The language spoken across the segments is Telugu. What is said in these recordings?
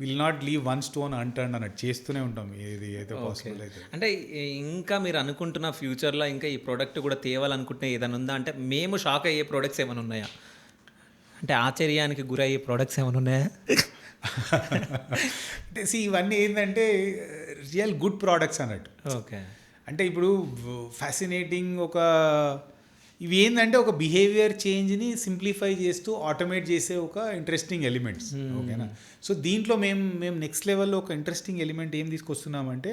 Will not leave one stone unturned అన్నట్టు చేస్తూనే ఉంటాం ఏది అయితే పాసిబుల్ అయితే. అంటే ఇంకా మీరు అనుకుంటున్న ఫ్యూచర్లో ఇంకా ఈ ప్రోడక్ట్ కూడా తేవాలనుకుంటే ఏదైనా ఉందా? అంటే మేము షాక్ అయ్యే ప్రోడక్ట్స్ ఏమైనా ఉన్నాయా? అంటే ఆశ్చర్యానికి గురయ్యే ప్రోడక్ట్స్ ఏమైనా ఉన్నాయా? అంటే ఇవన్నీ ఏంటంటే రియల్ గుడ్ ప్రోడక్ట్స్ అన్నట్టు. ఓకే. అంటే ఇప్పుడు ఫ్యాసినేటింగ్ ఇవి ఏంటంటే ఒక బిహేవియర్ చేంజ్ని సింప్లిఫై చేస్తూ ఆటోమేట్ చేసే ఒక ఇంట్రెస్టింగ్ ఎలిమెంట్స్. ఓకేనా? సో దీంట్లో మేము నెక్స్ట్ లెవెల్లో ఒక ఇంట్రెస్టింగ్ ఎలిమెంట్ ఏం తీసుకొస్తున్నామంటే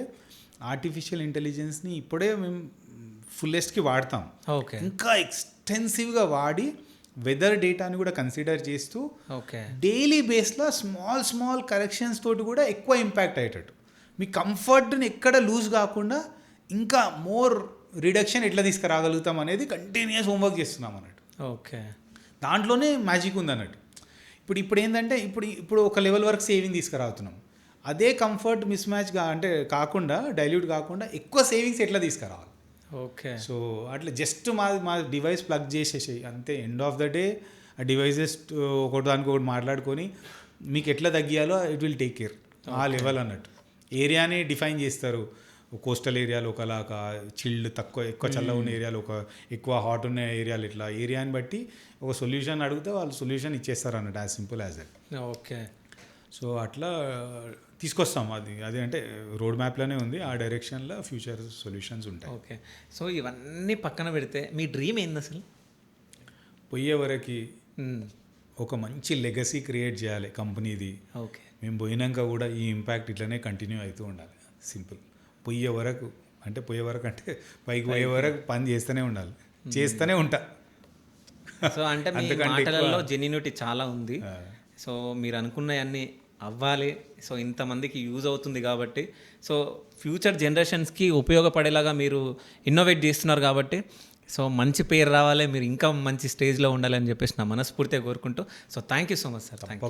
ఆర్టిఫిషియల్ ఇంటెలిజెన్స్ని ఇప్పుడే మేము ఫుల్లెస్ట్కి వాడతాం. ఓకే. ఇంకా ఎక్స్టెన్సివ్గా వాడి వెదర్ డేటాని కూడా కన్సిడర్ చేస్తూ ఓకే డైలీ బేస్లో స్మాల్ కరెక్షన్స్ తోటి కూడా ఎక్కువ ఇంపాక్ట్ అయ్యేటట్టు మీ కంఫర్ట్ని ఎక్కడ లూజ్ కాకుండా ఇంకా మోర్ రిడక్షన్ ఎట్లా తీసుకురాగలుగుతాం అనేది కంటిన్యూస్ హోంవర్క్ చేస్తున్నాం అన్నట్టు. ఓకే. దాంట్లోనే మ్యాజిక్ ఉంది అన్నట్టు. ఇప్పుడు ఏంటంటే ఇప్పుడు ఒక లెవెల్ వరకు సేవింగ్ తీసుకురావుతున్నాం. అదే కంఫర్ట్ మిస్ మ్యాచ్గా అంటే కాకుండా డైల్యూట్ కాకుండా ఎక్కువ సేవింగ్స్ ఎట్లా తీసుకురావాలి. ఓకే. సో అట్లా జస్ట్ మా డివైస్ ప్లగ్ చేసేసి అంతే. ఎండ్ ఆఫ్ ద డే ఆ డివైజెస్ ఒకటి దానికి ఒకటి మాట్లాడుకొని మీకు ఎట్లా తగ్గియాలో ఇట్ విల్ టేక్ కేర్. ఆ లెవెల్ అన్నట్టు. ఏరియాని డిఫైన్ చేస్తారు. కోస్టల్ ఏరియాలో ఒకలాగా, చిల్డ్ ఎక్కువ చల్లగా ఉన్న ఏరియాలో ఎక్కువ హాట్ ఉన్న ఏరియాలు ఇట్లా ఏరియాని బట్టి ఒక సొల్యూషన్ అడిగితే వాళ్ళు సొల్యూషన్ ఇచ్చేస్తారు అన్నట్టు. As simple as that. Okay. So అట్లా తీసుకొస్తాం. అది అంటే రోడ్ మ్యాప్లోనే ఉంది. ఆ డైరెక్షన్లో ఫ్యూచర్ సొల్యూషన్స్ ఉంటాయి. ఓకే. సో ఇవన్నీ పక్కన పెడితే మీ డ్రీమ్ ఏంది అసలు? పోయే వరకు ఒక మంచి లెగసీ క్రియేట్ చేయాలి కంపెనీది. ఓకే. మేము పోయినాక కూడా ఈ ఇంపాక్ట్ ఇట్లనే కంటిన్యూ అవుతూ ఉండాలి. సింపుల్. పోయే వరకు అంటే పైకి పోయే వరకు పని చేస్తూనే ఉండాలి. చేస్తూనే ఉంటా. సో అంటే మీ మాటలలో జెన్యూనిటీ చాలా ఉంది. సో మీరు అనుకున్నవన్నీ అవ్వాలి. సో ఇంతమందికి యూజ్ అవుతుంది కాబట్టి, సో ఫ్యూచర్ జనరేషన్స్కి ఉపయోగపడేలాగా మీరు ఇన్నోవేట్ చేస్తున్నారు కాబట్టి, సో మంచి పేరు రావాలి, మీరు ఇంకా మంచి స్టేజ్లో ఉండాలని చెప్పేసి నా మనస్ఫూర్తిగా కోరుకుంటూ, so thank you so much sir. Thank you.